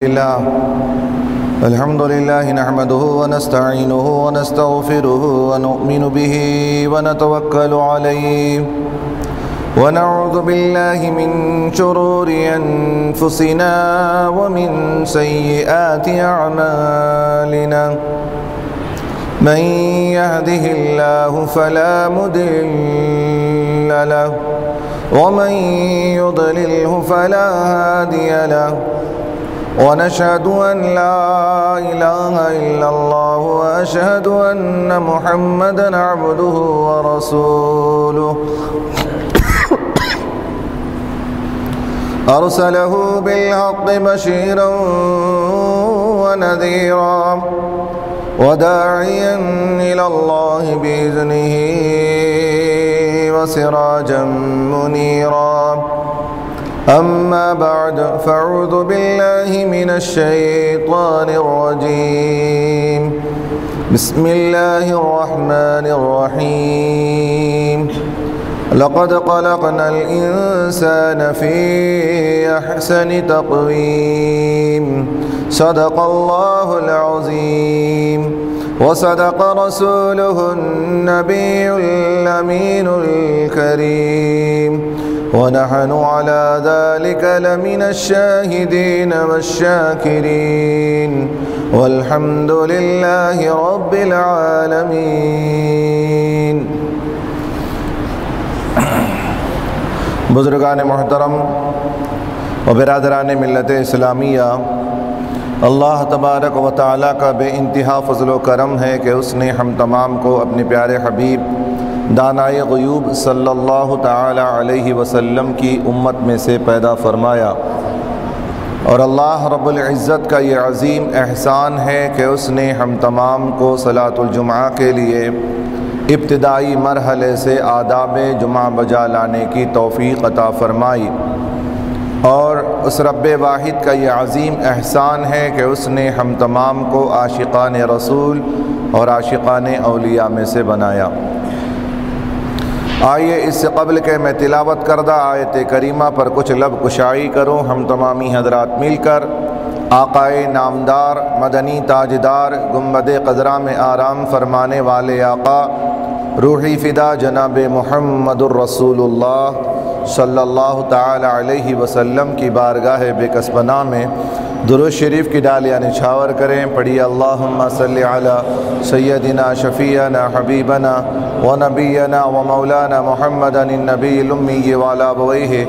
الحمد لله نحمده ونستعينه ونستغفره ونؤمن به ونتوكل عليه ونعوذ بالله من شرور أنفسنا ومن سيئات أعمالنا من يهده الله فلا مضل له ومن يضلله فلا هادي له ونشهد أن لا إله إلا الله وأشهد أن محمدًا عبده ورسوله أرسله بالحق بشيرا ونذيرا وداعيا إلى الله بإذنه وسراجا منيرا أما بعد فأعوذ بالله من الشيطان الرجيم بسم الله الرحمن الرحيم لقد خلقنا الإنسان في أحسن تقويم صدق الله العظيم وصدق رسوله النبي الأمين الكريم ونحن على ذلك لمن الشاهدين والشاكرين والحمد لله رب العالمين۔ بزرگان محترم و برادران ملت اسلامیہ، اللہ تبارک و تعالیٰ کا بے انتہا فضل و کرم ہے کہ اس نے ہم تمام کو اپنے پیارے حبیب دانائے غیوب صلی اللہ تعالی علیہ وسلم کی امت میں سے پیدا فرمایا، اور اللہ رب العزت کا یہ عظیم احسان ہے کہ اس نے ہم تمام کو صلاۃ الجمعہ کے لیے ابتدائی مرحلے سے آداب جمعہ بجا لانے کی توفیق عطا فرمائی، اور اس رب واحد کا یہ عظیم احسان ہے کہ اس نے ہم تمام کو عاشقان رسول اور عاشقان اولیاء میں سے بنایا۔ آئیے اس سے قبل کہ میں تلاوت کردہ آیت کریمہ پر کچھ لب کشائی کروں، ہم تمامی حضرات مل کر آقائے نامدار مدنی تاجدار گنبد خضرا میں آرام فرمانے والے آقا روحی فدا جناب محمد الرسول اللہ صلی اللہ تعالی علیہ وسلم کی بارگاہ بے کسبنا میں درود شریف کی ڈالیاں نچھاور کریں۔ پڑھیے اللہم صلی علی سیدنا شفیعنا حبیبنا و نبینا و مولانا محمد النبی الامی وعلی ابویہ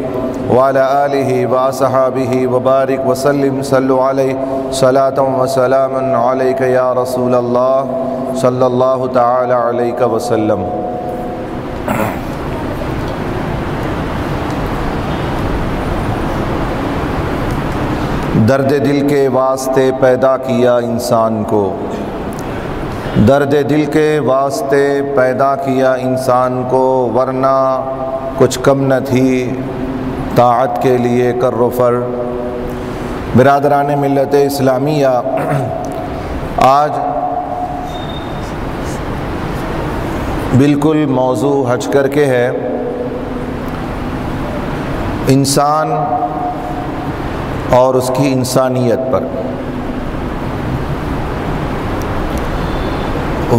وعلی آلہ واصحابہ وبارک وسلم۔ صلوا علیہ صلاۃ و سلام علیک یا رسول اللہ صلی اللہ تعالی علیہ وسلم۔ درد دل کے واسطے پیدا کیا انسان کو، درد دل کے واسطے پیدا کیا انسان کو، ورنہ کچھ کم نہ تھی طاعت کے لیے کر و فر۔ برادران ملت اسلامیہ، آج بالکل موضوع ہٹ کر کے ہے انسان اور اس کی انسانیت پر۔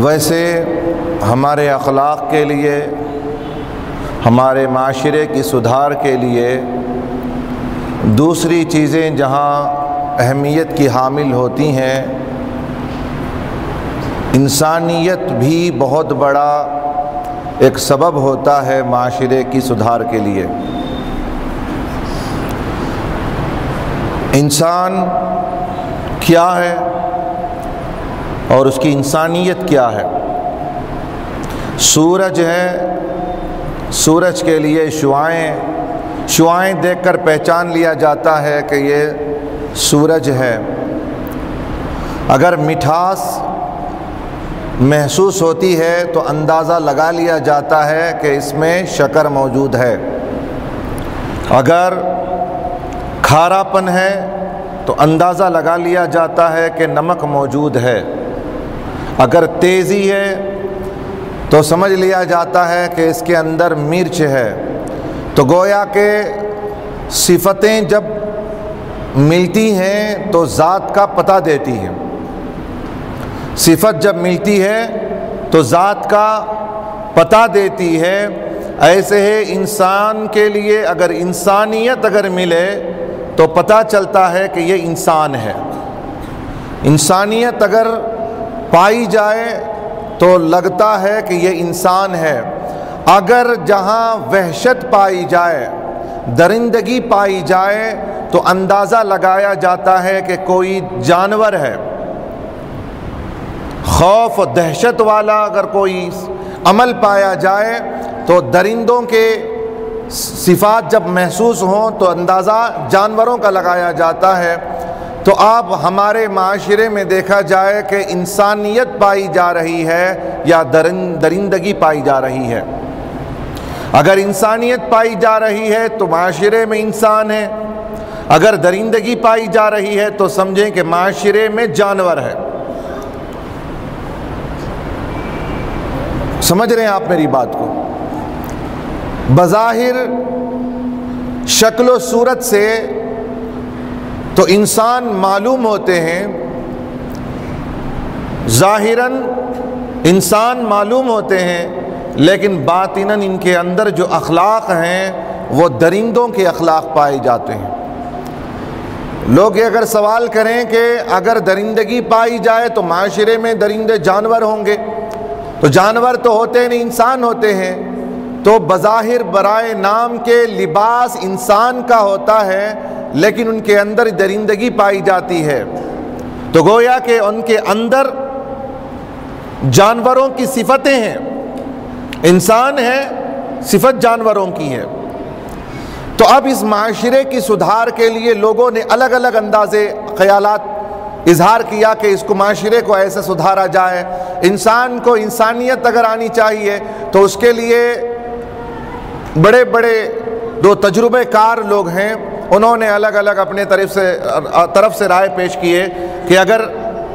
ویسے ہمارے اخلاق کے لیے، ہمارے معاشرے کی سدھار کے لیے دوسری چیزیں جہاں اہمیت کی حامل ہوتی ہیں، انسانیت بھی بہت بڑا ایک سبب ہوتا ہے معاشرے کی سدھار کے لیے۔ انسان کیا ہے اور اس کی انسانیت کیا ہے؟ سورج ہے، سورج کے لیے شعاعیں دیکھ کر پہچان لیا جاتا ہے کہ یہ سورج ہے۔ اگر مٹھاس محسوس ہوتی ہے تو اندازہ لگا لیا جاتا ہے کہ اس میں شکر موجود ہے۔ اگر کھارا پن ہے تو اندازہ لگا لیا جاتا ہے کہ نمک موجود ہے۔ اگر تیزی ہے تو سمجھ لیا جاتا ہے کہ اس کے اندر مرچ ہے۔ تو گویا کہ صفتیں جب ملتی ہیں تو ذات کا پتہ دیتی ہیں، صفت جب ملتی ہے تو ذات کا پتہ دیتی ہے۔ ایسے ہے انسان کے لیے اگر انسانیت اگر ملے تو پتہ چلتا ہے کہ یہ انسان ہے۔ انسانیت اگر پائی جائے تو لگتا ہے کہ یہ انسان ہے۔ اگر جہاں وحشت پائی جائے، درندگی پائی جائے تو اندازہ لگایا جاتا ہے کہ کوئی جانور ہے۔ خوف و دہشت والا اگر کوئی عمل پایا جائے تو درندوں کے صفات جب محسوس ہوں تو اندازہ جانوروں کا لگایا جاتا ہے۔ تو اب ہمارے معاشرے میں دیکھا جائے کہ انسانیت پائی جا رہی ہے یا درندگی پائی جا رہی ہے۔ اگر انسانیت پائی جا رہی ہے تو معاشرے میں انسان ہے، اگر درندگی پائی جا رہی ہے تو سمجھیں کہ معاشرے میں جانور ہے۔ سمجھ رہے ہیں آپ میری بات کو؟ بظاہر شکل و صورت سے تو انسان معلوم ہوتے ہیں، ظاہراً انسان معلوم ہوتے ہیں، لیکن باطناً ان کے اندر جو اخلاق ہیں وہ درندوں کے اخلاق پائے جاتے ہیں۔ لوگ یہ اگر سوال کریں کہ اگر درندگی پائی جائے تو معاشرے میں درندے جانور ہوں گے، تو جانور تو ہوتے نہیں، انسان ہوتے ہیں، تو بظاہر برائے نام کے لباس انسان کا ہوتا ہے لیکن ان کے اندر درندگی پائی جاتی ہے، تو گویا کہ ان کے اندر جانوروں کی صفتیں ہیں، انسان ہے صفت جانوروں کی ہے۔ تو اب اس معاشرے کی سدھار کے لیے لوگوں نے الگ الگ اندازے خیالات اظہار کیا کہ اس کو معاشرے کو ایسے سدھارا جائے، انسان کو انسانیت اگر آنی چاہیے تو اس کے لیے بڑے بڑے دو تجربہ کار لوگ ہیں، انہوں نے الگ الگ اپنے طرف سے رائے پیش کیے کہ اگر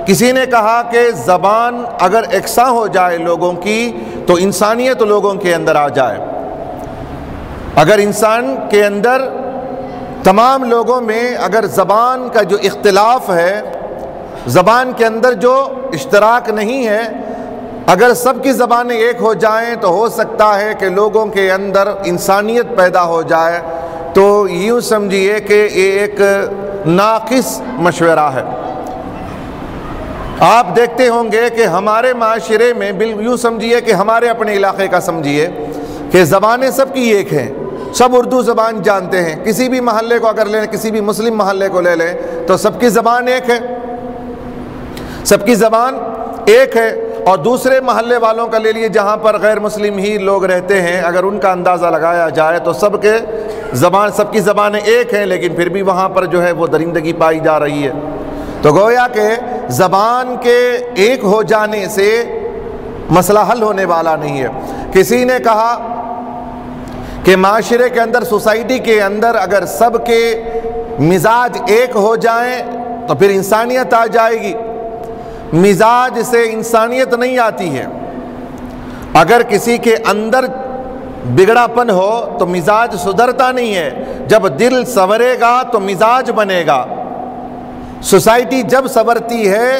کسی نے کہا کہ زبان اگر یکساں ہو جائے لوگوں کی تو انسانیت لوگوں کے اندر آ جائے۔ اگر انسان کے اندر تمام لوگوں میں اگر زبان کا جو اختلاف ہے، زبان کے اندر جو اشتراک نہیں ہے، اگر سب کی زبانیں ایک ہو جائیں تو ہو سکتا ہے کہ لوگوں کے اندر انسانیت پیدا ہو جائے۔ تو یوں سمجھیے کہ یہ ایک ناقص مشورہ ہے۔ آپ دیکھتے ہوں گے کہ ہمارے معاشرے میں یوں سمجھیے کہ ہمارے اپنے علاقے کا سمجھیے کہ زبانیں سب کی ایک ہیں، سب اردو زبان جانتے ہیں۔ کسی بھی محلے کو اگر لیں، کسی بھی مسلم محلے کو لے لیں تو سب کی زبان ایک ہے، سب کی زبان ایک ہے۔ اور دوسرے محلے والوں کا لے لیے جہاں پر غیر مسلم ہی لوگ رہتے ہیں، اگر ان کا اندازہ لگایا جائے تو سب کی زبانیں ایک ہیں، لیکن پھر بھی وہاں پر جو ہے وہ درندگی پائی جا رہی ہے۔ تو گویا کہ زبان کے ایک ہو جانے سے مسئلہ حل ہونے والا نہیں ہے۔ کسی نے کہا کہ معاشرے کے اندر، سوسائٹی کے اندر اگر سب کے مزاج ایک ہو جائیں تو پھر انسانیت آ جائے گی۔ مزاج سے انسانیت نہیں آتی ہے۔ اگر کسی کے اندر بگڑا پن ہو تو مزاج سدھرتا نہیں ہے، جب دل سنورے گا تو مزاج بنے گا۔ سوسائٹی جب سنورتی ہے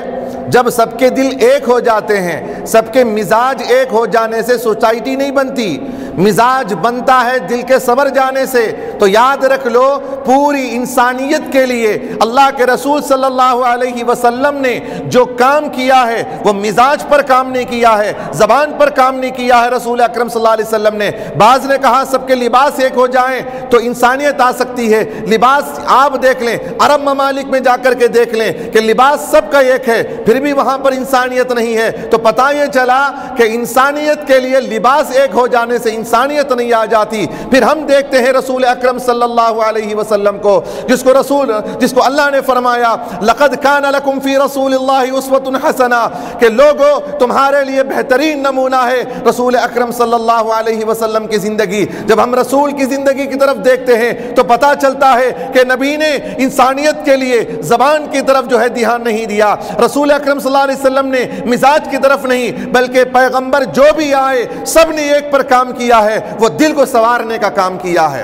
جب سب کے دل ایک ہو جاتے ہیں، سب کے مزاج ایک ہو جانے سے سوسائٹی نہیں بنتی، مزاج بنتا ہے دل کے سنور جانے سے۔ تو یاد رکھ لو، پوری انسانیت کے لیے اللہ کے رسول صلی اللہ علیہ وسلم نے جو کام کیا ہے وہ مزاج پر کام نہیں کیا ہے، زبان پر کام نہیں کیا ہے۔ رسول اکرم صلی اللہ علیہ وسلم نے بعض نے کہا سب کے لباس ایک ہو جائیں تو انسانیت آ سکتی ہے۔ لباس آپ دیکھ لیں، عرب ممالک میں جا کر کے دیکھ لیں کہ لباس سب کا ایک ہے، پھر بھی وہاں پر انسانیت نہیں ہے۔ تو پتہ یہ چلا کہ انسانیت کے لیے لباس ایک ہو جانے سے انسانیت نہیں آ جاتی۔ پھر ہم دیکھتے ہیں رسول اکرم صلی اللہ علیہ وسلم کو، جس کو اللہ نے فرمایا لقد کان لکم فی رسول اللہ اسوۃ حسنہ، کہ لوگو تمہارے لیے بہترین نمونہ ہے رسول اکرم صلی اللہ علیہ وسلم کی زندگی۔ جب ہم رسول کی زندگی کی طرف دیکھتے ہیں تو پتہ چلتا ہے کہ نبی نے انسانیت کے لیے زبان کی طرف جو ہے دھیان نہیں دیا، رسول اکرم صلی اللہ علیہ وسلم نے مزاج کی طرف نہیں، بلکہ پیغمبر جو بھی آئے سب نے ایک پر کام کیا ہے، وہ دل کو سنوارنے کا کام کیا ہے۔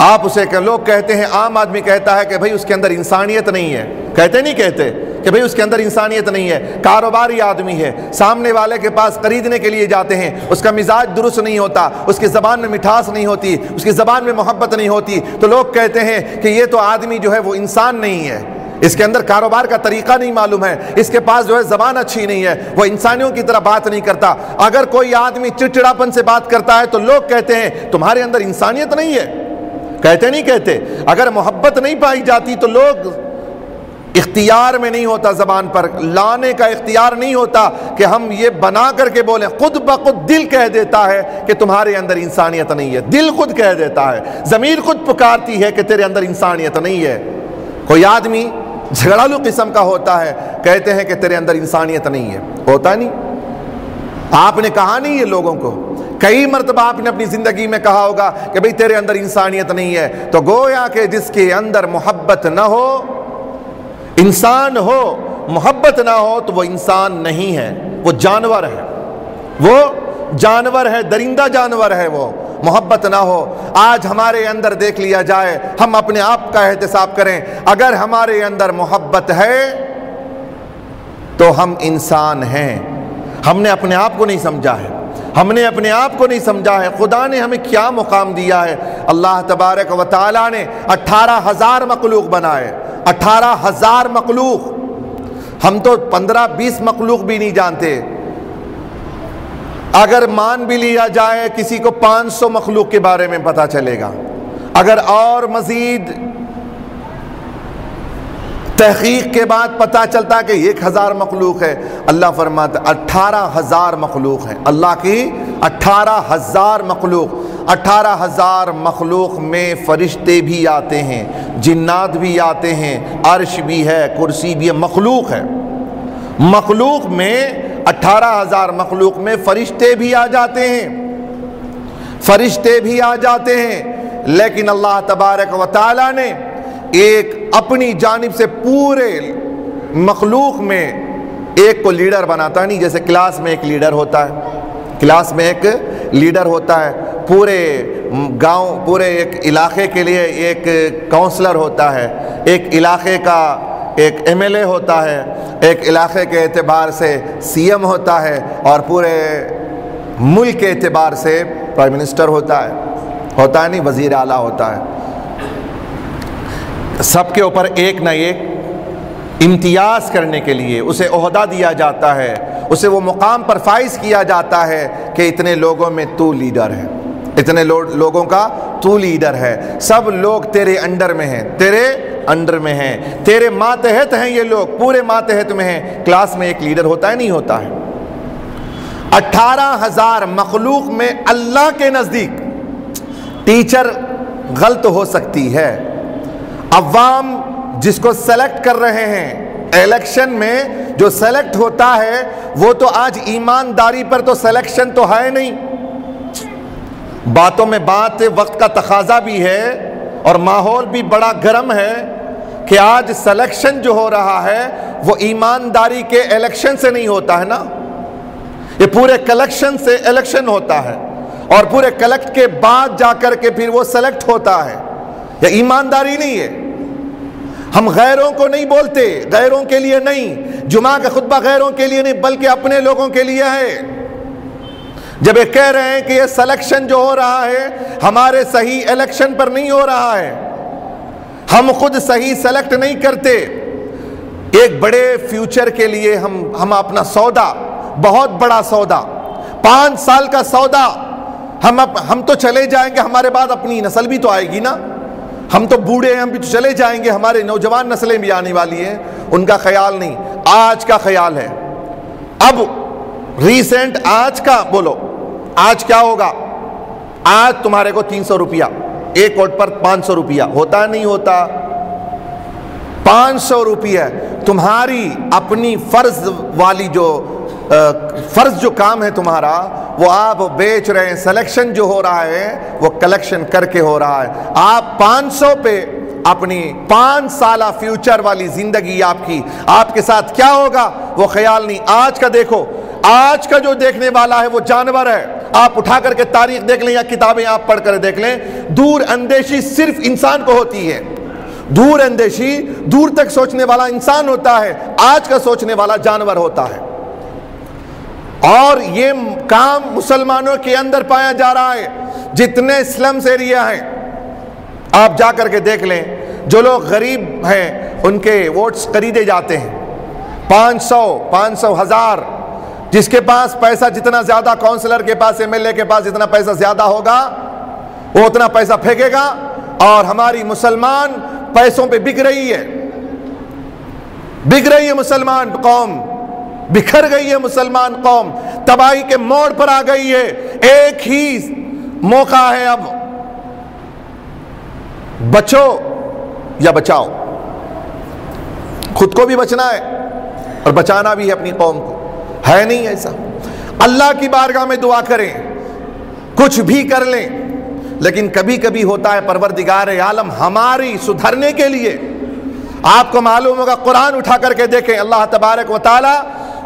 آپ اسے کہ لوگ کہتے ہیں، عام آدمی کہتا ہے کہ بھئی اس کے اندر انسانیت نہیں ہے، کہتے نہیں کہتے کہ بھئی اس کے اندر انسانیت نہیں ہے، کاروباری آدمی ہے، سامنے والے کے پاس خریدنے کے لیے جاتے ہیں، اس کا مزاج درست نہیں ہوتا، اس کی زبان میں مٹھاس نہیں ہوتی، اس کی زبان میں محبت نہیں ہوتی، تو لوگ کہتے ہیں کہ یہ تو آدمی جو ہے وہ انسان نہیں ہے، اس کے اندر کاروبار کا طریقہ نہیں معلوم ہے، اس کے پاس جو ہے زبان اچھی نہیں ہے، وہ انسانیوں کی طرح بات نہیں کرتا۔ اگر کوئی آدمی چڑچڑاپن سے بات کرتا ہے تو لوگ کہتے ہیں تمہارے اندر انسانیت نہیں ہے، کہتے نہیں کہتے؟ اگر محبت نہیں پائی جاتی تو لوگ اختیار میں نہیں ہوتا، زبان پر لانے کا اختیار نہیں ہوتا کہ ہم یہ بنا کر کے بولیں، خود بخود دل کہہ دیتا ہے کہ تمہارے اندر انسانیت نہیں ہے، دل خود کہہ دیتا ہے، ضمیر خود پکارتی ہے کہ تیرے اندر انسانیت نہیں ہے۔ کوئی آدمی جھگڑالو قسم کا ہوتا ہے، کہتے ہیں کہ تیرے اندر انسانیت نہیں ہے، ہوتا نہیں؟ آپ نے کہا نہیں یہ لوگوں کو، کئی مرتبہ آپ نے اپنی زندگی میں کہا ہوگا کہ بھئی تیرے اندر انسانیت نہیں ہے، تو گویا کہ جس کے اندر محبت نہ ہو، انسان ہو، محبت نہ ہو تو وہ انسان نہیں ہے، وہ جانور ہے، وہ جانور ہے، درندہ جانور ہے، وہ محبت نہ ہو۔ آج ہمارے اندر دیکھ لیا جائے، ہم اپنے آپ کا احتساب کریں، اگر ہمارے اندر محبت ہے تو ہم انسان ہیں۔ ہم نے اپنے آپ کو نہیں سمجھا ہے، ہم نے اپنے آپ کو نہیں سمجھا ہے، خدا نے ہمیں کیا مقام دیا ہے۔ اللہ تبارک و تعالیٰ نے 18,000 مخلوق بنائے، 18,000 مخلوق، ہم تو 15-20 مخلوق بھی نہیں جانتے۔ اگر مان بھی لیا جائے کسی کو 500 مخلوق کے بارے میں پتہ چلے گا، اگر اور مزید تحقیق کے بعد پتہ چلتا کہ 1,000 مخلوق ہے، اللہ فرماتا 18,000 مخلوق ہیں، اللہ کی 18,000 مخلوق۔ 18,000 مخلوق میں فرشتے بھی آتے ہیں، جنات بھی آتے ہیں، عرش بھی ہے، کرسی بھی ہے، مخلوق ہے۔ مخلوق میں 18,000 مخلوق میں فرشتے بھی آ جاتے ہیں، فرشتے بھی آ جاتے ہیں، لیکن اللہ تبارک و تعالیٰ نے ایک اپنی جانب سے پورے مخلوق میں ایک کو لیڈر بناتا نہیں، جیسے کلاس میں ایک لیڈر ہوتا ہے، کلاس میں ایک لیڈر ہوتا ہے، پورے گاؤں، پورے ایک علاقے کے لیے ایک کونسلر ہوتا ہے، ایک علاقے کا ایک ایم ایل اے ہوتا ہے، ایک علاقے کے اعتبار سے سی ایم ہوتا ہے، اور پورے ملک کے اعتبار سے پرائم منسٹر ہوتا ہے نہیں، وزیر اعلیٰ ہوتا ہے۔ سب کے اوپر ایک نہ ایک امتیاز کرنے کے لیے اسے عہدہ دیا جاتا ہے، اسے وہ مقام پر فائز کیا جاتا ہے کہ اتنے لوگوں میں تو لیڈر ہے، اتنے لوگوں کا تو لیڈر ہے، سب لوگ تیرے انڈر میں ہیں، تیرے انڈر میں ہیں، تیرے ماتحت ہیں، یہ لوگ پورے ماتحت میں ہیں۔ کلاس میں ایک لیڈر ہوتا ہے نہیں ہوتا ہے؟ 18,000 مخلوق میں اللہ کے نزدیک ٹیچر غلط ہو سکتی ہے، عوام جس کو سلیکٹ کر رہے ہیں الیکشن میں جو سلیکٹ ہوتا ہے وہ تو آج ایمانداری پر تو سلیکشن تو ہے نہیں، باتوں میں بات، وقت کا تقاضا بھی ہے اور ماحول بھی بڑا گرم ہے کہ آج سلیکشن جو ہو رہا ہے وہ ایمانداری کے الیکشن سے نہیں ہوتا ہے نا، یہ پورے کلیکشن سے الیکشن ہوتا ہے، اور پورے کلیکٹ کے بعد جا کر کے پھر وہ سلیکٹ ہوتا ہے، یہ ایمانداری نہیں ہے۔ ہم غیروں کو نہیں بولتے، غیروں کے لیے نہیں، جمعہ کا خطبہ غیروں کے لیے نہیں بلکہ اپنے لوگوں کے لیے ہے۔ جب یہ کہہ رہے ہیں کہ یہ سلیکشن جو ہو رہا ہے ہمارے صحیح الیکشن پر نہیں ہو رہا ہے، ہم خود صحیح سلیکٹ نہیں کرتے، ایک بڑے فیوچر کے لیے ہم اپنا سودا، بہت بڑا سودا، 5 سال کا سودا، ہم تو چلے جائیں گے، ہمارے بعد اپنی نسل بھی تو آئے گی نا، ہم تو بوڑھے ہیں، ہم بھی تو چلے جائیں گے، ہمارے نوجوان نسلیں بھی آنے والی ہیں، ان کا خیال نہیں، آج کا خیال ہے۔ اب ریسنٹ آج کا بولو، آج کیا ہوگا؟ آج تمہارے کو 300 روپیہ، ایک ووٹ پر 500 روپیہ ہوتا نہیں ہوتا؟ 500 روپیہ تمہاری اپنی فرض والی جو فرض جو کام ہے تمہارا وہ آپ بیچ رہے ہیں، سلیکشن جو ہو رہا ہے وہ کلیکشن کر کے ہو رہا ہے، آپ 500 پہ اپنی 5 سالہ فیوچر والی زندگی آپ کے ساتھ کیا ہوگا وہ خیال نہیں۔ آج کا دیکھو، آج کا جو دیکھنے والا ہے وہ جانور ہے، آپ اٹھا کر کے تاریخ دیکھ لیں یا کتابیں آپ پڑھ کر دیکھ لیں، دور اندیشی صرف انسان کو ہوتی ہے. دور اندیشی، دور تک سوچنے والا انسان ہوتا ہے، آج کا سوچنے والا جانور ہوتا ہے. اور یہ کام مسلمانوں کے اندر پایا جا رہا ہے. جتنے سلمز ایریا ہیں آپ جا کر کے دیکھ لیں، جو لوگ غریب ہیں ان کے ووٹس خریدے جاتے ہیں. 500 1000، جس کے پاس پیسہ جتنا زیادہ، کونسلر کے پاس، ایم ایل اے کے پاس جتنا پیسہ زیادہ ہوگا وہ اتنا پیسہ پھینکے گا. اور ہماری مسلمان پیسوں پہ بک رہی ہے، بک رہی ہے مسلمان قوم، بکھر گئی ہے مسلمان قوم، تباہی کے موڑ پر آ گئی ہے. ایک ہی موقع ہے اب، بچو یا بچاؤ. خود کو بھی بچنا ہے اور بچانا بھی ہے اپنی قوم کو. ہے نہیں ایسا. اللہ کی بارگاہ میں دعا کریں، کچھ بھی کر لیں، لیکن کبھی کبھی ہوتا ہے پروردگار عالم ہماری سدھرنے کے لیے. آپ کو معلوم ہوگا، قرآن اٹھا کر کے دیکھیں، اللہ تبارک و تعالی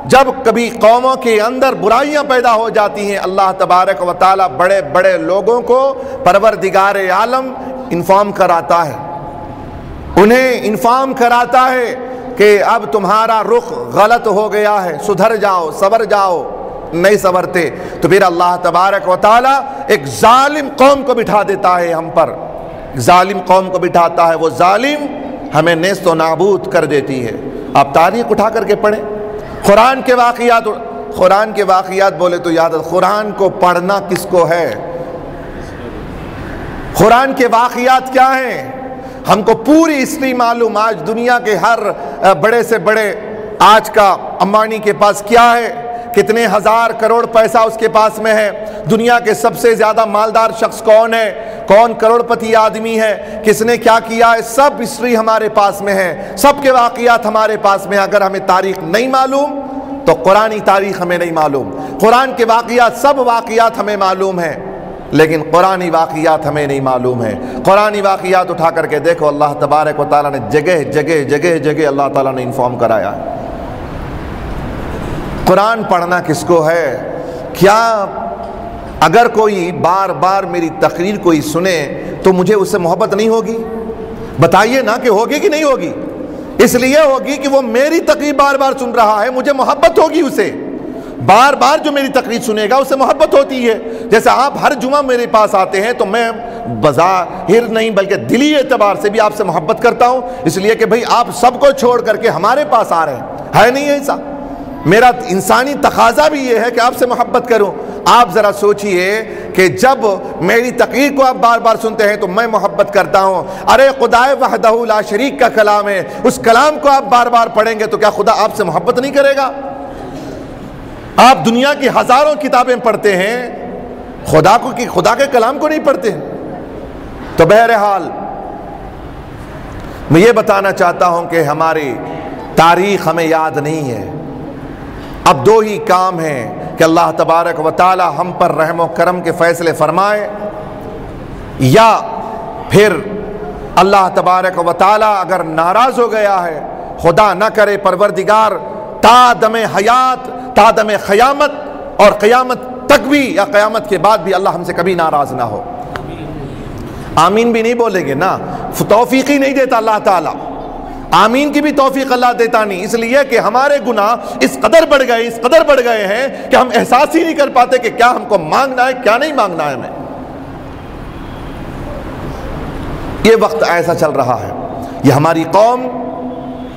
جب کبھی قوموں کے اندر برائیاں پیدا ہو جاتی ہیں، اللہ تبارک و تعالی بڑے بڑے لوگوں کو پروردگار عالم انفارم کراتا ہے، انہیں انفارم کراتا ہے کہ اب تمہارا رخ غلط ہو گیا ہے، سدھر جاؤ، سور جاؤ. نہیں سورتے تو پھر اللہ تبارک و تعالی ایک ظالم قوم کو بٹھا دیتا ہے ہم پر، ظالم قوم کو بٹھاتا ہے. وہ ظالم ہمیں نیست و نابود کر دیتی ہے. آپ تاریخ اٹھا کر کے پڑھیں، قرآن کے واقعات بولے تو یاد ہے. قرآن کو پڑھنا کس کو ہے؟ قرآن کے واقعات کیا ہیں؟ ہم کو پوری ہسٹری معلوم. آج دنیا کے ہر بڑے سے بڑے، آج کا امبانی کے پاس کیا ہے، کتنے ہزار کروڑ پیسہ اس کے پاس میں ہے، دنیا کے سب سے زیادہ مالدار شخص کون ہے، کون کروڑ پتی آدمی ہے، کس نے کیا کیا ہے، سب ہسٹری ہمارے پاس میں ہے، سب کے واقعات ہمارے پاس میں. اگر ہمیں تاریخ نہیں معلوم تو قرآنی تاریخ ہمیں نہیں معلوم. قرآن کے واقعات، سب واقعات ہمیں معلوم ہیں، لیکن قرآنی واقعات ہمیں نہیں معلوم ہے. قرآنی واقعات اٹھا کر کے دیکھو، اللہ تبارک و تعالیٰ نے جگہ جگہ جگہ جگہ اللہ تعالیٰ نے انفارم کرایا ہے. قرآن پڑھنا کس کو ہے؟ کیا اگر کوئی بار بار میری تقریر کوئی سنے تو مجھے اس سے محبت نہیں ہوگی؟ بتائیے نا کہ ہوگی کہ نہیں ہوگی؟ اس لیے ہوگی کہ وہ میری تقریر بار بار سن رہا ہے، مجھے محبت ہوگی اسے. بار بار جو میری تقریر سنے گا اسے محبت ہوتی ہے. جیسے آپ ہر جمعہ میرے پاس آتے ہیں تو میں بظاہر نہیں بلکہ دلی اعتبار سے بھی آپ سے محبت کرتا ہوں، اس لیے کہ بھئی آپ سب کو چھوڑ کر کے ہمارے پاس آ رہے ہیں. ہے نہیں ایسا؟ میرا انسانی تقاضا بھی یہ ہے کہ آپ سے محبت کروں. آپ ذرا سوچئے کہ جب میری تقریر کو آپ بار بار سنتے ہیں تو میں محبت کرتا ہوں. ارے خدائے وحدہ لا شریک کا کلام ہے، اس کلام کو آپ بار بار پڑھیں گے تو کیا خدا آپ سے محبت نہیں کرے گا؟ آپ دنیا کی ہزاروں کتابیں پڑھتے ہیں، خدا کے کلام کو نہیں پڑھتے. تو بہرحال میں یہ بتانا چاہتا ہوں کہ ہماری تاریخ ہمیں یاد نہیں ہے. اب دو ہی کام ہیں کہ اللہ تبارک و تعالی ہم پر رحم و کرم کے فیصلے فرمائے، یا پھر اللہ تبارک و تعالی اگر ناراض ہو گیا ہے، خدا نہ کرے پروردگار تا دم حیات، تا دم قیامت، اور قیامت تک بھی یا قیامت کے بعد بھی اللہ ہم سے کبھی ناراض نہ ہو. آمین بھی نہیں بولیں گے نا، توفیق ہی نہیں دیتا اللہ تعالی. آمین کی بھی توفیق اللہ دیتا نہیں، اس لیے کہ ہمارے گناہ اس قدر بڑھ گئے ہیں کہ ہم احساس ہی نہیں کر پاتے کہ کیا ہم کو مانگنا ہے، کیا نہیں مانگنا ہے. ہمیں یہ وقت ایسا چل رہا ہے. یہ ہماری قوم،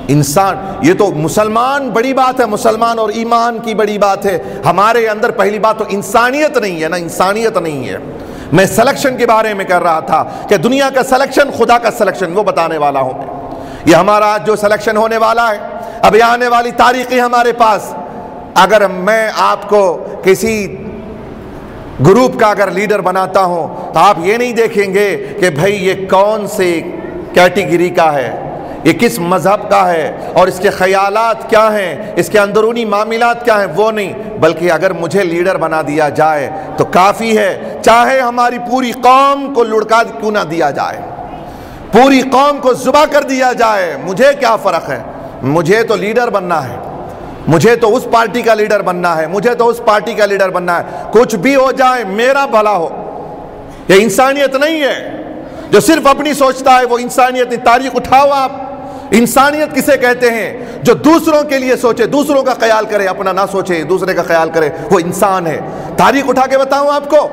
انسان، یہ تو مسلمان بڑی بات ہے، مسلمان اور ایمان کی بڑی بات ہے. ہمارے اندر پہلی بات تو انسانیت نہیں ہے نا، انسانیت نہیں ہے. میں سلیکشن کے بارے میں کر رہا تھا کہ دنیا کا سلیکشن، خدا کا سلیکشن، وہ بتانے والا ہوں. یہ ہمارا آج جو سلیکشن ہونے والا ہے، اب یہ آنے والی تاریخیں ہمارے پاس، اگر میں آپ کو کسی گروپ کا اگر لیڈر بناتا ہوں تو آپ یہ نہیں دیکھیں گے کہ بھئی یہ کون سے کیٹیگری کا ہے، یہ کس مذہب کا ہے اور اس کے خیالات کیا ہیں، اس کے اندرونی معاملات کیا ہیں، وہ نہیں. بلکہ اگر مجھے لیڈر بنا دیا جائے تو کافی ہے، چاہے ہماری پوری قوم کو لڑکا کیوں نہ دیا جائے، پوری قوم کو ذبح کر دیا جائے، مجھے کیا فرق ہے، مجھے تو لیڈر بننا ہے. مجھے تو اس پارٹی کا لیڈر بننا ہے، مجھے تو اس پارٹی کا لیڈر بننا ہے، کچھ بھی ہو جائے میرا بھلا ہو۔ یہ انسانیت نہیں ہے، جو صرف اپنی سوچتا ہے وہ انسانیت نہیں۔ تاریخ اٹھاؤ آپ، انسانیت کسے کہتے ہیں؟ جو دوسروں کے لیے سوچے، دوسروں کا خیال کرے، اپنا نہ سوچے، دوسرے کا خیال کرے، وہ انسان ہے۔ تاریخ اٹھا کے بتاؤں آپ کو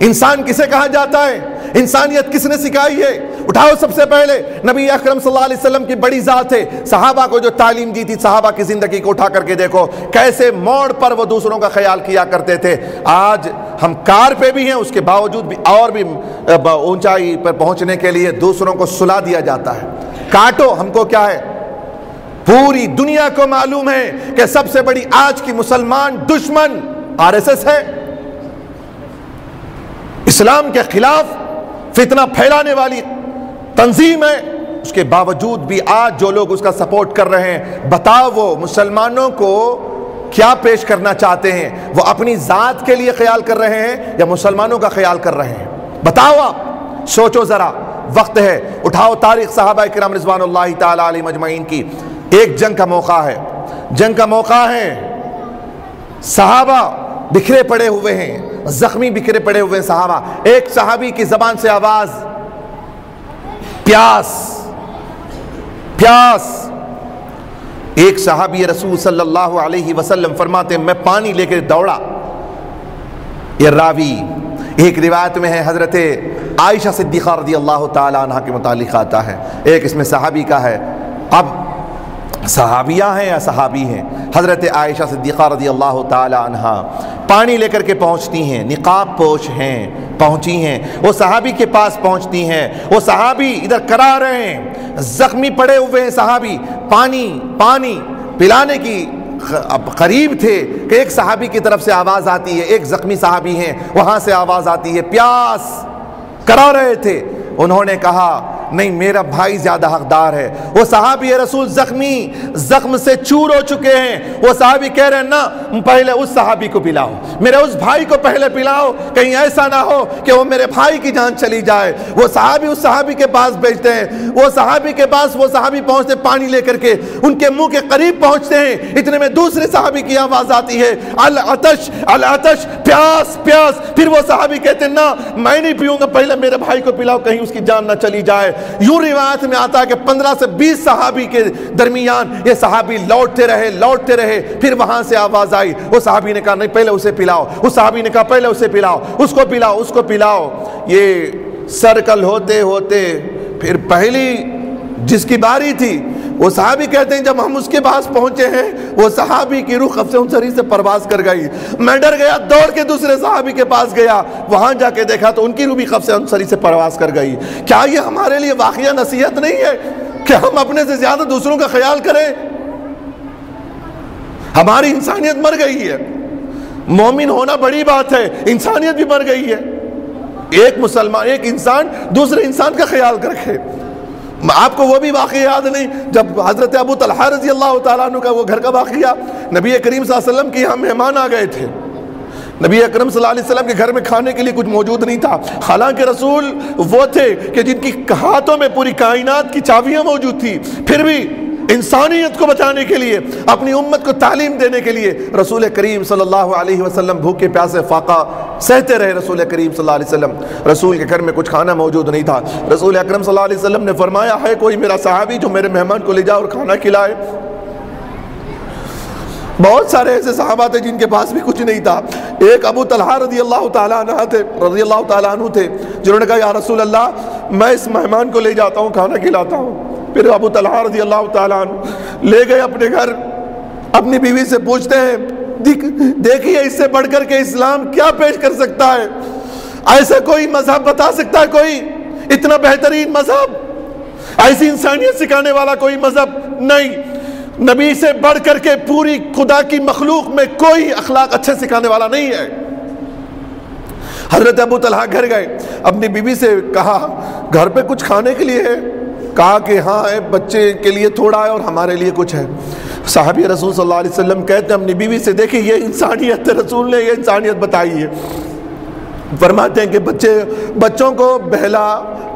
انسان کسے کہا جاتا ہے، انسانیت کس نے سکھائی ہے؟ اٹھاؤ سب سے پہلے نبی اکرم صلی اللہ علیہ وسلم کی بڑی ذات ہے، صحابہ کو جو تعلیم دی تھی، صحابہ کی زندگی کو اٹھا کر کے دیکھو کیسے موڑ پر وہ دوسروں کا خیال کیا کرتے تھے۔ آج ہم کار پہ بھی ہیں، اس کے باوجود بھی اور بھی اونچائی پر پہنچنے کے لیے دوسروں کو سلا دیا جاتا ہے۔ کاٹو، ہم کو کیا ہے؟ پوری دنیا کو معلوم ہے کہ سب سے بڑی آج کی مسلمان دشمن RSS ہے، اسلام کے خلاف فتنہ پھیلانے والی تنظیم ہے۔ اس کے باوجود بھی آج جو لوگ اس کا سپورٹ کر رہے ہیں، بتاؤ وہ مسلمانوں کو کیا پیش کرنا چاہتے ہیں؟ وہ اپنی ذات کے لیے خیال کر رہے ہیں یا مسلمانوں کا خیال کر رہے ہیں؟ بتاؤ آپ، سوچو ذرا، وقت ہے۔ اٹھاؤ تاریخ صحابہ کرام رضوان اللہ تعالی علیہم اجمعین کی۔ ایک جنگ کا موقع ہے، جنگ کا موقع ہے، صحابہ بکھرے پڑے ہوئے ہیں، زخمی بکھرے پڑے ہوئے ہیں صحابہ۔ ایک صحابی کی زبان سے آواز، پیاس پیاس۔ ایک صحابی رسول صلی اللہ علیہ وسلم فرماتے ہیں میں پانی لے کے دوڑا۔ یہ راوی ایک روایت میں ہے حضرت عائشہ صدیقہ رضی اللہ تعالی عنہ کے متعلق آتا ہے، ایک اس میں صحابی کا ہے۔ اب صحابیہ ہیں یا صحابی ہیں؟ حضرت عائشہ صدیقہ رضی اللہ تعالی عنہ پانی لے کر کے پہنچتی ہیں، نقاب پوش ہیں، پہنچی ہیں، وہ صحابی کے پاس پہنچتی ہیں۔ وہ صحابی ادھر کرا رہے ہیں، زخمی پڑے ہوئے ہیں صحابی، پانی پلانے کی قریب تھے کہ ایک صحابی کی طرف سے آواز آتی ہے، ایک زخمی صحابی ہیں وہاں سے آواز آتی ہے، پیاس کرا رہے تھے۔ انہوں نے کہا نہیں، میرا بھائی زیادہ حقدار ہے۔ وہ صحابی رسول زخم سے چور ہو چکے ہیں، وہ صحابی کہہ رہے ہیں نا، پہلے اس صحابی کو پلاؤ، میرے اس بھائی کو پہلے پلاؤ، کہیں ایسا نہ ہو کہ وہ میرے بھائی کی جان چلی جائے۔ وہ صحابی اس صحابی کے پاس بھیجتے ہیں، وہ صحابی کے پاس وہ صحابی پہنچتے پانی لے کر کے، ان کے منہ کے قریب پہنچتے ہیں، اتنے میں دوسرے صحابی کی آواز آتی ہے، العطش العطش، پیاس پیاس۔ پھر وہ صحابی کہتے ہیں نا، میں نہیں پیوں گا، پہلے میرے بھائی کو پلاؤ، کہیں اس کی جان نہ چلی جائے۔ یوں روایت میں آتا ہے کہ 15 سے 20 صحابی کے درمیان یہ صحابی لوٹتے رہے، پھر وہاں سے آواز آئی، وہ صحابی نے کہا نہیں، پہلے اسے پلاؤ، اس صحابی نے کہا پہلے اسے پلاؤ، اس کو پلاؤ۔ یہ سرکل ہوتے ہوتے پھر پہلی جس کی باری تھی، وہ صحابی کہتے ہیں جب ہم اس کے پاس پہنچے ہیں، وہ صحابی کی روح قبض انصری سے پرواز کر گئی۔ میں ڈر گیا، دوڑ کے دوسرے صحابی کے پاس گیا، وہاں جا کے دیکھا تو ان کی روح بھی قبض انصری سے پرواز کر گئی۔ کیا یہ ہمارے لیے واقعہ نصیحت نہیں ہے کہ ہم اپنے سے زیادہ دوسروں کا خیال کریں؟ ہماری انسانیت مر گئی ہے، مومن ہونا بڑی بات ہے، انسانیت بھی مر گئی ہے۔ ایک مسلمان، ایک انسان دوسرے انسان کا خیال رکھے۔ آپ کو وہ بھی واقعہ یاد نہیں جب حضرت ابو طلحہ رضی اللہ تعالیٰ عنہ کا وہ گھر کا واقعہ، نبی کریم صلی اللہ علیہ وسلم کے یہاں مہمان آ گئے تھے، نبی اکرم صلی اللہ علیہ وسلم کے گھر میں کھانے کے لیے کچھ موجود نہیں تھا، حالانکہ رسول وہ تھے کہ جن کی ہاتھوں میں پوری کائنات کی چابیاں موجود تھی، پھر بھی انسانیت کو بچانے کے لیے، اپنی امت کو تعلیم دینے کے لیے رسول کریم صلی اللہ علیہ وسلم بھوکے پیاسے فاقہ سہتے رہے۔ رسول کریم صلی اللہ علیہ وسلم، رسول کے گھر میں کچھ کھانا موجود نہیں تھا۔ رسول اکرم صلی اللہ علیہ وسلم نے فرمایا ہے کوئی میرا صحابی جو میرے مہمان کو لے جائے اور کھانا کھلائے؟ بہت سارے ایسے صحابہ تھے جن کے پاس بھی کچھ نہیں تھا۔ ایک ابو طلحہ رضی اللہ تعالیٰ عنہ تھے جنہوں نے کہا یا رسول اللہ میں اس مہمان کو لے جاتا ہوں، کھانا کھلاتا ہوں۔ پھر ابو طلحہ رضی اللہ تعالیٰ عنہ لے گئے اپنے گھر، اپنی بیوی سے پوچھتے ہیں دیکھیے اس سے بڑھ کر کے اسلام کیا پیش کر سکتا ہے؟ ایسا کوئی مذہب بتا سکتا ہے کوئی اتنا بہترین مذہب؟ ایسی انسانیت سکھانے والا کوئی مذہب نہیں۔ نبی سے بڑھ کر کے پوری خدا کی مخلوق میں کوئی اخلاق اچھے سکھانے والا نہیں ہے۔ حضرت ابو طلحہ گھر گئے، اپنی بیوی سے کہا گھر پہ کچھ کھانے کے لیے ہے؟ کہا کہ ہاں بچے کے لیے تھوڑا ہے اور ہمارے لیے کچھ ہے۔ صحابی رسول صلی اللہ علیہ وسلم کہتے ہیں اپنی بیوی سے دیکھیں یہ انسانیت، رسول نے یہ انسانیت بتائی ہے۔ فرماتے ہیں کہ بچوں کو بہلا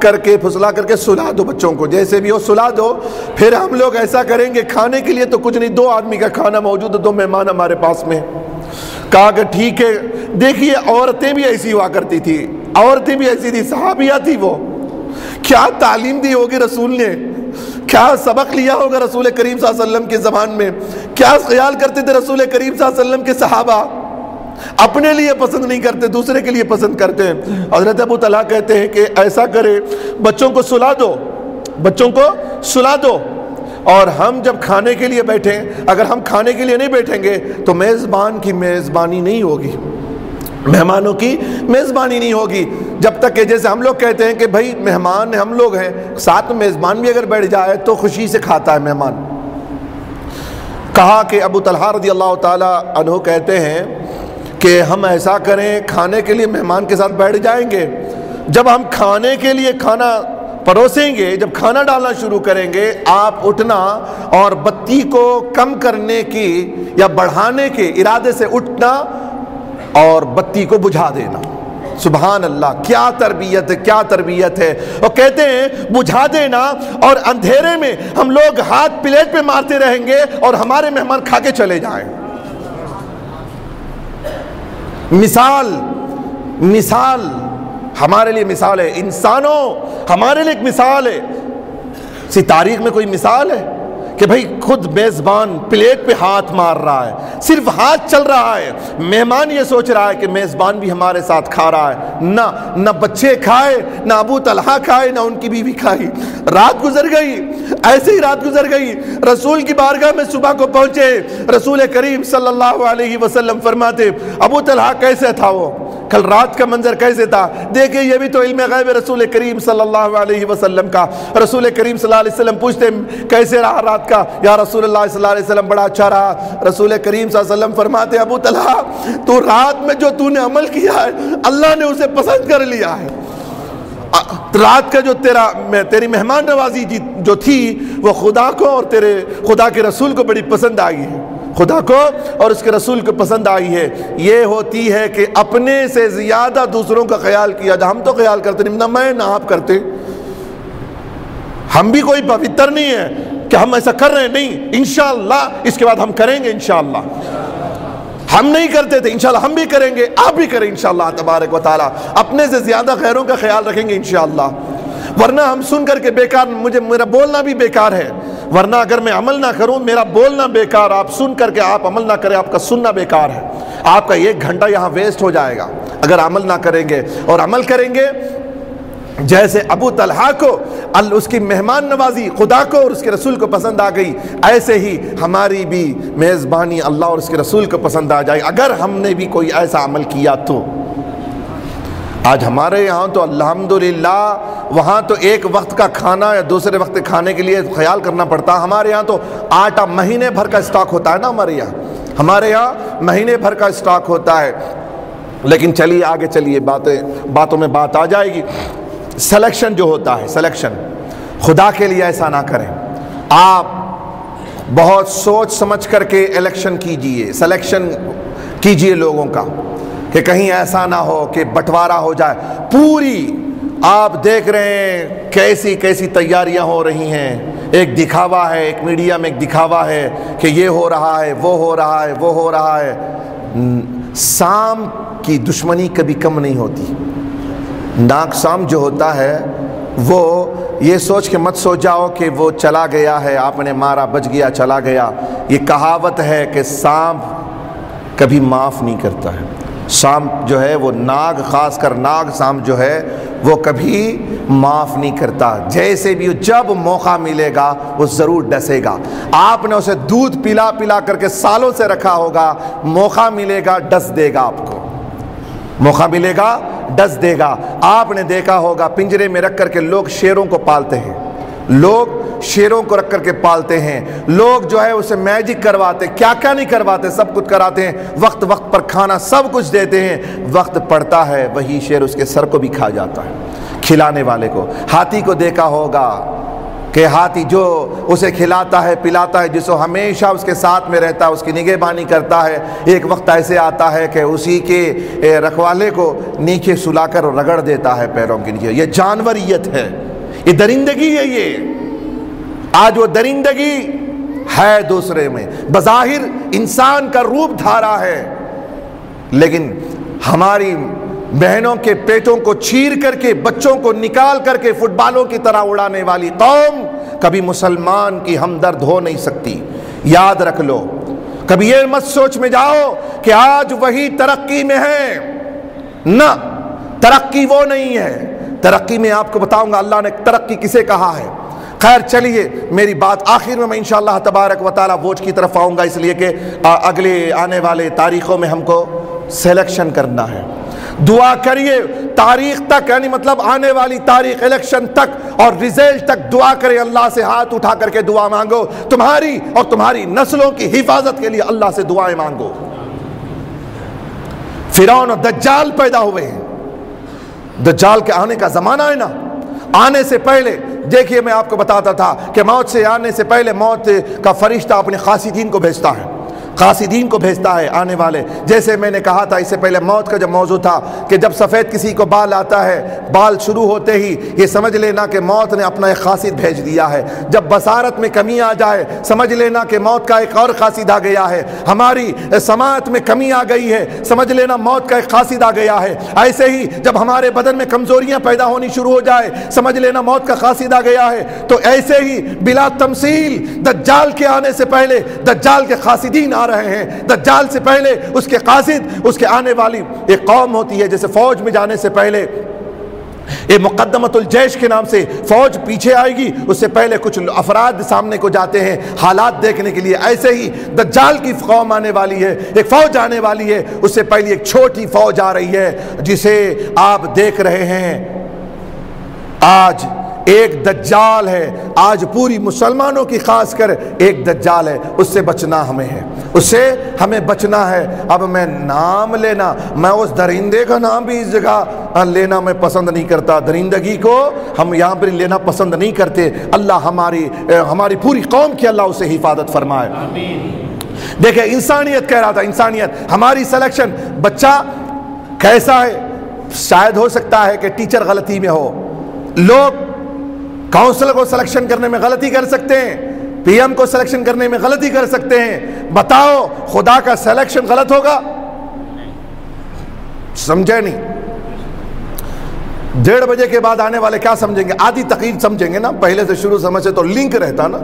کر کے پھسلا کر کے سلا دو بچوں کو، جیسے بھی ہو سلا دو. پھر ہم لوگ ایسا کریں گے، کھانے کے لیے تو کچھ نہیں، 2 آدمی کا کھانا موجود ہے، 2 مہمان ہمارے پاس میں. کہا کہ ٹھیک ہے. دیکھیے عورتیں بھی ایسی ہوا کرتی تھی، عورتیں بھی ایسی تھی، صحابیہ تھی. وہ کیا تعلیم دی ہوگی رسول نے، کیا سبق لیا ہوگا رسول کریم صلی اللہ علیہ وسلم کی زبان میں، کیا خیال کرتے تھے رسول کریم صلی اللہ علیہ وسلم کے صحابہ. اپنے لیے پسند نہیں کرتے، دوسرے کے لیے پسند کرتے ہیں. حضرت ابو طلحہ کہتے ہیں کہ ایسا کرے بچوں کو سلا دو، بچوں کو سلا دو، اور ہم جب کھانے کے لیے بیٹھیں، اگر ہم کھانے کے لیے نہیں بیٹھیں گے تو میزبان کی میزبانی نہیں ہوگی، مہمانوں کی میزبانی نہیں ہوگی. جب تک کہ جیسے ہم لوگ کہتے ہیں کہ بھائی مہمان ہم لوگ ہیں، ساتھ میں میزبان بھی اگر بیٹھ جائے تو خوشی سے کھاتا ہے مہمان. کہا کہ ابو طلحہ رضی اللہ تعالی عنہ کہتے ہیں کہ ہم ایسا کریں، کھانے کے لیے مہمان کے ساتھ بیٹھ جائیں گے، جب ہم کھانے کے لیے کھانا پروسیں گے، جب کھانا ڈالنا شروع کریں گے، آپ اٹھنا اور بتی کو کم کرنے کی یا بڑھانے کے ارادے سے اٹھنا اور بتی کو بجھا دینا. سبحان اللہ، کیا تربیت ہے، کیا تربیت ہے. اور کہتے ہیں بجھا دینا، اور اندھیرے میں ہم لوگ ہاتھ پلیٹ پہ مارتے رہیں گے اور ہمارے مہمان کھا کے چلے جائیں. مثال ہمارے لیے مثال ہے، انسانوں ہمارے لیے ایک مثال ہے. اسی تاریخ میں کوئی مثال ہے کہ بھئی خود میزبان پلیٹ پہ ہاتھ مار رہا ہے، صرف ہاتھ چل رہا ہے، مہمان یہ سوچ رہا ہے کہ میزبان بھی ہمارے ساتھ کھا رہا ہے. نہ بچے کھائے، نہ ابو طلحہ کھائے، نہ ان کی بیوی کھائی. رات گزر گئی، ایسے ہی رات گزر گئی. رسول کی بارگاہ میں صبح کو پہنچے، رسول کریم صلی اللہ علیہ وسلم فرماتے ابو طلحہ کیسے تھا، وہ کل رات کا منظر کیسے تھا. دیکھیں یہ بھی تو علم غیب رسول کریم صلی اللہ علیہ وسلم کا. رسول کریم صلی اللہ علیہ وسلم پوچھتے کیسے رہا رات کا، یا رسول اللہ صلی اللہ علیہ وسلم بڑا اچھا رہا. رسول کریم صلی اللہ علیہ وسلم فرماتے ابو طلحہ تو رات میں جو تو نے عمل کیا ہے اللہ نے اسے پسند کر لیا ہے. رات کا جو تیری مہمان نوازی جو تھی وہ خدا کو اور تیرے خدا کے رسول کو بڑی پسند آئی ہے، خدا کو اور اس کے رسول کو پسند آئی ہے. یہ ہوتی ہے کہ اپنے سے زیادہ دوسروں کا خیال کیا جائے. ہم تو خیال کرتے نہیں، نہ میں نہ آپ کرتے. ہم بھی کوئی پوتر نہیں ہے کہ ہم ایسا کر رہے ہیں، نہیں، انشاءاللہ اس کے بعد ہم کریں گے. انشاءاللہ ہم نہیں کرتے تھے، انشاءاللہ ہم بھی کریں گے، آپ بھی کریں انشاءاللہ تبارک و تعالی. اپنے سے زیادہ غیروں کا خیال رکھیں گے انشاءاللہ. ورنہ ہم سن کر کے بیکار، میرا بولنا بھی بیکار ہے. ورنہ اگر میں عمل نہ کروں میرا بولنا بیکار، آپ سن کر کے آپ عمل نہ کریں آپ کا سننا بیکار ہے. آپ کا 1 گھنٹہ یہاں ویسٹ ہو جائے گا اگر عمل نہ کریں گے. اور عمل کریں گے جیسے ابو طلحہ کو اس کی مہمان نوازی خدا کو اور اس کے رسول کو پسند آ گئی، ایسے ہی ہماری بھی میزبانی اللہ اور اس کے رسول کو پسند آ جائے اگر ہم نے بھی کوئی ایسا عمل کیا. تو آج ہمارے یہاں تو الحمدللہ وہاں تو ایک وقت کا کھانا یا دوسرے وقت کھانے کے لیے خیال کرنا پڑتا. ہمارے یہاں تو آٹا مہینے بھر کا اسٹاک ہوتا ہے نا، ہمارے یہاں مہینے بھر کا اسٹاک ہوتا ہے. لیکن چلیے آگے چلیے، باتوں میں بات آ جائے گی. سلیکشن جو ہوتا ہے، سلیکشن خدا کے لیے ایسا نہ کریں. آپ بہت سوچ سمجھ کر کے الیکشن کیجئے، سلیکشن کیجئے لوگوں کا کہ کہیں ایسا نہ ہو کہ بٹوارا ہو جائے. پوری آپ دیکھ رہے ہیں کیسی کیسی تیاریاں ہو رہی ہیں. ایک دکھاوا ہے، ایک میڈیا میں ایک دکھاوا ہے کہ یہ ہو رہا ہے، وہ ہو رہا ہے، وہ ہو رہا ہے. سام کی دشمنی کبھی کم نہیں ہوتی. ناک سام جو ہوتا ہے وہ یہ سوچ کے مت سو جاؤ کہ وہ چلا گیا ہے، آپ نے مارا بچ گیا چلا گیا. یہ کہاوت ہے کہ سانپ کبھی معاف نہیں کرتا ہے. سانپ جو ہے وہ ناگ، خاص کر ناگ سانپ جو ہے وہ کبھی معاف نہیں کرتا. جیسے بھی جب موقع ملے گا وہ ضرور ڈسے گا. آپ نے اسے دودھ پلا پلا کر کے سالوں سے رکھا ہوگا، موقع ملے گا ڈس دے گا. آپ کو موقع ملے گا ڈس دے گا. آپ نے دیکھا ہوگا پنجرے میں رکھ کر کے لوگ شیروں کو پالتے ہیں، لوگ شیروں کو رکھ کر کے پالتے ہیں. لوگ جو ہے اسے میجک کرواتے، کیا کیا نہیں کرواتے، سب کچھ کراتے ہیں. وقت وقت پر کھانا سب کچھ دیتے ہیں. وقت پڑتا ہے وہی شیر اس کے سر کو بھی کھا جاتا ہے، کھلانے والے کو. ہاتھی کو دیکھا ہوگا کہ ہاتھی جو اسے کھلاتا ہے پلاتا ہے، جس کو ہمیشہ اس کے ساتھ میں رہتا ہے، اس کی نگہبانی کرتا ہے، ایک وقت ایسے آتا ہے کہ اسی کے رکھوالے کو نیچے سلا کر رگڑ دیتا ہے پیروں کے نیچے۔ یہ جانوریت ہے، یہ درندگی ہے۔ یہ آج وہ درندگی ہے دوسرے میں، بظاہر انسان کا روپ دھارا ہے، لیکن ہماری بہنوں کے پیٹوں کو چیر کر کے، بچوں کو نکال کر کے فٹ بالوں کی طرح اڑانے والی قوم کبھی مسلمان کی ہمدرد ہو نہیں سکتی۔ یاد رکھ لو، کبھی یہ مت سوچ میں جاؤ کہ آج وہی ترقی میں ہے، نہ، ترقی وہ نہیں ہے۔ ترقی میں آپ کو بتاؤں گا اللہ نے ترقی کسے کہا ہے۔ خیر چلیے، میری بات آخر میں انشاءاللہ تبارک و تعالی ووٹ کی طرف آؤں گا، اس لیے کہ اگلے آنے والے تاریخوں میں ہم کو سلیکشن کرنا ہے۔ دعا کریے تاریخ تک، یعنی مطلب آنے والی تاریخ، الیکشن تک اور ریزلٹ تک دعا کریں، اللہ سے ہاتھ اٹھا کر کے دعا مانگو، تمہاری اور تمہاری نسلوں کی حفاظت کے لیے اللہ سے دعائیں مانگو۔ فرعون اور دجال پیدا ہوئے ہیں، دجال کے آنے کا زمانہ ہے نا۔ آنے سے پہلے دیکھیے، میں آپ کو بتاتا تھا کہ موت سے آنے سے پہلے موت کا فرشتہ اپنے قاصدین کو بھیجتا ہے، قاصدین کو بھیجتا ہے آنے والے۔ جیسے میں نے کہا تھا اس سے پہلے، موت کا جب موضوع تھا کہ جب سفید کسی کو بال آتا ہے، بال شروع ہوتے ہی یہ سمجھ لینا کہ موت نے اپنا ایک قاصد بھیج دیا ہے۔ جب بصارت میں کمی آ جائے، سمجھ لینا کہ موت کا ایک اور قاصد آ گیا ہے۔ ہماری سماعت میں کمی آ گئی ہے، سمجھ لینا موت کا ایک قاصد آ گیا ہے۔ ایسے ہی جب ہمارے بدن میں کمزوریاں پیدا ہونی شروع ہو جائے، سمجھ لینا موت کا قاصد آ گیا ہے۔ تو ایسے ہی بلا تمثیل دجال کے آنے سے پہلے دجال کے قاصدین آ رہے ہیں، دجال سے پہلے اس کے قاصد، اس کے آنے والی ایک قوم ہوتی ہے۔ جیسے فوج میں جانے سے پہلے یہ مقدمۃ الجیش کے نام سے فوج پیچھے آئے گی، اس سے پہلے کچھ افراد سامنے کو جاتے ہیں حالات دیکھنے کے لیے۔ ایسے ہی دجال کی قوم آنے والی ہے، ایک فوج آنے والی ہے، اس سے پہلے ایک چھوٹی فوج آ رہی ہے جسے آپ دیکھ رہے ہیں۔ آج ایک دجال ہے، آج پوری مسلمانوں کی خاص کر ایک دجال ہے، اس سے بچنا ہمیں ہے، اس سے ہمیں بچنا ہے۔ اب میں نام لینا، میں اس درندے کا نام بھی اس جگہ لینا میں پسند نہیں کرتا، درندگی کو ہم یہاں پر لینا پسند نہیں کرتے۔ اللہ ہماری پوری قوم کی اللہ اسے حفاظت فرمائے۔ دیکھیں، انسانیت کہہ رہا تھا، انسانیت، ہماری سلیکشن، بچہ کیسا ہے؟ شاید ہو سکتا ہے کہ ٹیچر غلطی میں ہو، لوگ کاؤنسلر کو سلیکشن کرنے میں غلطی کر سکتے ہیں، پی ایم کو سلیکشن کرنے میں غلطی کر سکتے ہیں۔ بتاؤ خدا کا سلیکشن غلط ہوگا؟ سمجھے نہیں؟ 1:30 بجے کے بعد آنے والے کیا سمجھیں گے؟ آدھی تقریر سمجھیں گے نا، پہلے سے شروع سمجھے تو لنک رہتا نا،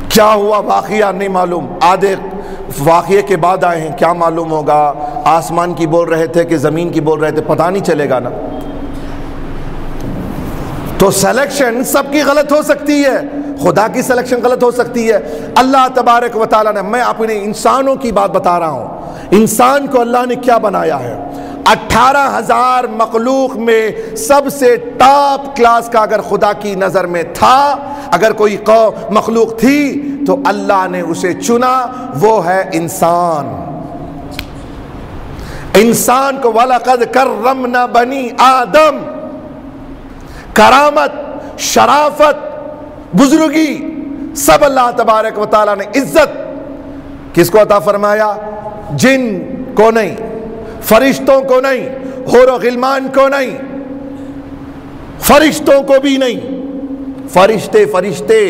کیا ہوا واقعہ نہیں معلوم، آدھے واقعے کے بعد آئے ہیں، کیا معلوم ہوگا آسمان کی بول رہے تھے کہ زمین کی بول رہے تھے، پتہ نہیں چلے گا نا۔ تو سلیکشن سب کی غلط ہو سکتی ہے، خدا کی سلیکشن غلط ہو سکتی ہے۔ اللہ تبارک و تعالیٰ نے، میں اپنے انسانوں کی بات بتا رہا ہوں، انسان کو اللہ نے کیا بنایا ہے؟ 18,000 مخلوق میں سب سے ٹاپ کلاس کا اگر خدا کی نظر میں تھا، اگر کوئی مخلوق تھی تو اللہ نے اسے چنا، وہ ہے انسان۔ انسان کو وَلَقَدْ كَرَّمْنَا بَنِي آدم، کرامت، شرافت، بزرگی، سب اللہ تبارک و تعالیٰ نے عزت کس کو عطا فرمایا؟ جن کو نہیں، فرشتوں کو نہیں، حور و غلمان کو نہیں، فرشتوں کو بھی نہیں، فرشتے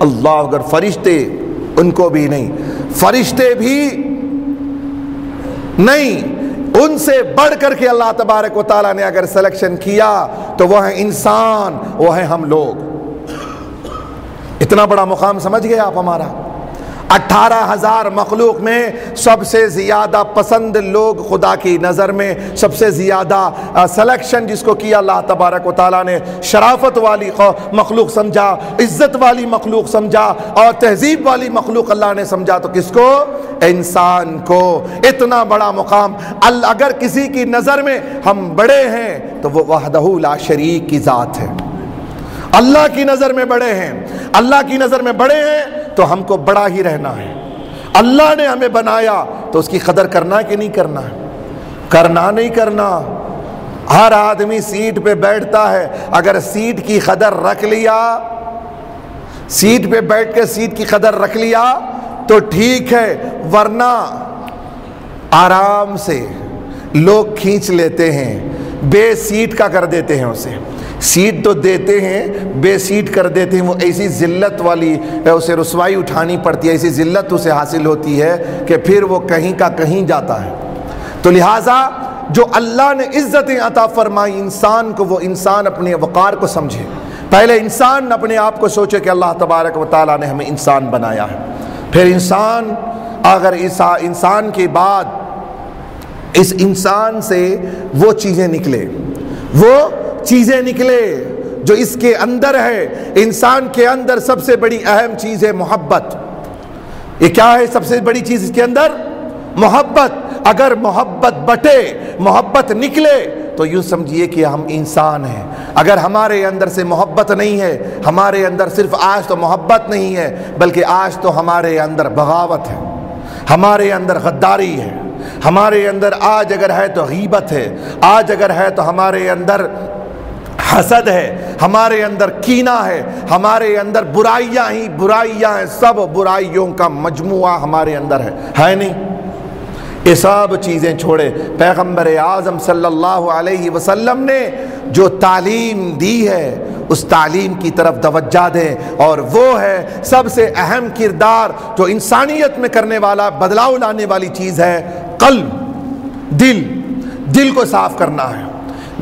اللہ اگر فرشتے ان کو بھی نہیں، فرشتے بھی نہیں، ان سے بڑھ کر کے اللہ تبارک و تعالیٰ نے اگر سلیکشن کیا تو وہ ہے انسان، وہ ہے ہم لوگ۔ اتنا بڑا مقام سمجھ گئے آپ ہمارا؟ 18,000 مخلوق میں سب سے زیادہ پسند لوگ خدا کی نظر میں، سب سے زیادہ سلیکشن جس کو کیا اللہ تبارک و تعالیٰ نے، شرافت والی مخلوق سمجھا، عزت والی مخلوق سمجھا اور تہذیب والی مخلوق اللہ نے سمجھا، تو کس کو؟ انسان کو۔ اتنا بڑا مقام، اگر کسی کی نظر میں ہم بڑے ہیں تو وہ وحدہ لا شریک کی ذات ہے۔ اللہ کی نظر میں بڑے ہیں، اللہ کی نظر میں بڑے ہیں تو ہم کو بڑا ہی رہنا ہے۔ اللہ نے ہمیں بنایا تو اس کی قدر کرنا ہے کہ نہیں کرنا ہے؟ کرنا نہیں کرنا، ہر آدمی سیٹ پہ بیٹھتا ہے، اگر سیٹ کی قدر رکھ لیا، سیٹ پہ بیٹھ کے سیٹ کی قدر رکھ لیا تو ٹھیک ہے، ورنہ آرام سے لوگ کھینچ لیتے ہیں، بے سیٹ کا کر دیتے ہیں اسے۔ سیٹ تو دیتے ہیں، بے سیٹ کر دیتے ہیں، وہ ایسی ذلت والی اسے رسوائی اٹھانی پڑتی ہے، ایسی ذلت اسے حاصل ہوتی ہے کہ پھر وہ کہیں کا کہیں جاتا ہے۔ تو لہٰذا جو اللہ نے عزتیں عطا فرمائی انسان کو، وہ انسان اپنے وقار کو سمجھے۔ پہلے انسان اپنے آپ کو سوچے کہ اللہ تبارک و تعالیٰ نے ہمیں انسان بنایا ہے، پھر انسان اگر انسان کے بعد اس انسان سے وہ چیزیں نکلے جو اس کے اندر ہے۔ انسان کے اندر سب سے بڑی اہم چیز ہے محبت۔ یہ کیا ہے سب سے بڑی چیز اس کے اندر؟ محبت۔ اگر محبت بٹے، محبت نکلے تو یوں سمجھیے کہ ہم انسان ہیں۔ اگر ہمارے اندر سے محبت نہیں ہے، ہمارے اندر صرف آج تو محبت نہیں ہے بلکہ آج تو ہمارے اندر بغاوت ہے، ہمارے اندر غداری ہے، ہمارے اندر آج اگر ہے تو غیبت ہے، آج اگر ہے تو ہمارے اندر حسد ہے، ہمارے اندر کینہ ہے، ہمارے اندر برائیاں ہی برائیاں ہیں، سب برائیوں کا مجموعہ ہمارے اندر ہے نہیں؟ یہ سب چیزیں چھوڑے پیغمبر اعظم صلی اللہ علیہ وسلم نے جو تعلیم دی ہے اس تعلیم کی طرف توجہ دیں، اور وہ ہے سب سے اہم کردار جو انسانیت میں کرنے والا، بدلاؤ لانے والی چیز ہے قلب، دل کو صاف کرنا ہے،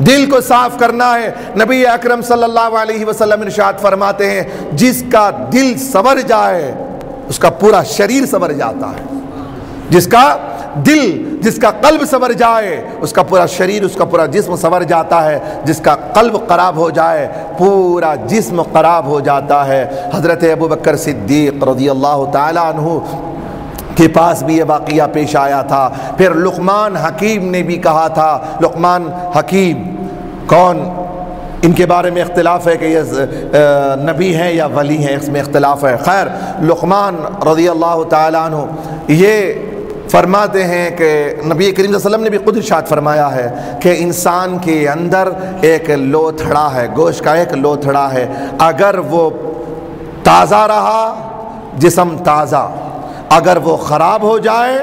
دل کو صاف کرنا ہے۔ نبی اکرم صلی اللہ علیہ وسلم ارشاد فرماتے ہیں جس کا دل سنور جائے اس کا پورا شریر سنور جاتا ہے، جس کا قلب سنور جائے اس کا پورا شریر، اس کا پورا جسم سنور جاتا ہے، جس کا قلب خراب ہو جائے پورا جسم خراب ہو جاتا ہے۔ حضرت ابوبکر صدیق رضی اللہ تعالیٰ عنہ کے پاس بھی یہ واقعہ پیش آیا تھا۔ پھر لقمان حکیم نے بھی کہا تھا، لقمان حکیم کون؟ ان کے بارے میں اختلاف ہے کہ یہ نبی ہیں یا ولی ہیں، اس میں اختلاف ہے۔ خیر، لقمان رضی اللہ تعالیٰ عنہ یہ فرماتے ہیں کہ نبی کریم صلی اللہ علیہ وسلم نے بھی خود ارشاد فرمایا ہے کہ انسان کے اندر ایک لوتھڑا ہے، گوشت کا ایک لوتھڑا ہے، اگر وہ تازہ رہا جسم تازہ، اگر وہ خراب ہو جائے